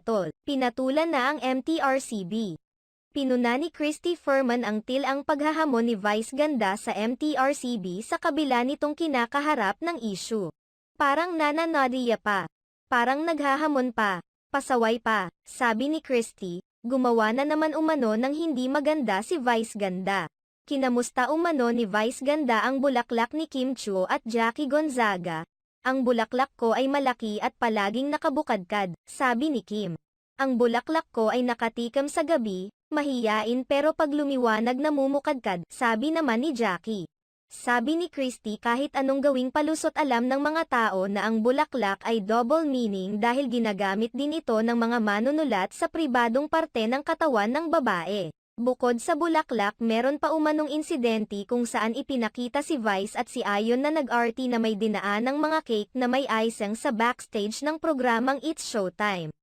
battle. Pinatulan na ang MTRCB. Pinuna ni Christy Ferman ang paghahamon ni Vice Ganda sa MTRCB sa kabila nitong kinakaharap ng issue. Parang nananadiya pa. Parang naghahamon pa. Pasaway pa, sabi ni Christy. Gumawa na naman umano ng hindi maganda si Vice Ganda. Kinamusta umano ni Vice Ganda ang bulaklak ni Kim Chiu at Jackie Gonzaga. Ang bulaklak ko ay malaki at palaging nakabukadkad, sabi ni Kim. Ang bulaklak ko ay nakatikam sa gabi, mahiyain pero pag lumiwanag namumukadkad, sabi naman ni Jackie. Sabi ni Christy kahit anong gawing palusot alam ng mga tao na ang bulaklak ay double meaning dahil ginagamit din ito ng mga manunulat sa pribadong parte ng katawan ng babae. Bukod sa bulaklak meron pa umanong insidente kung saan ipinakita si Vice at si Ayon na nag-arty na may dinaan ng mga cake na may icing sa backstage ng programang It's Showtime.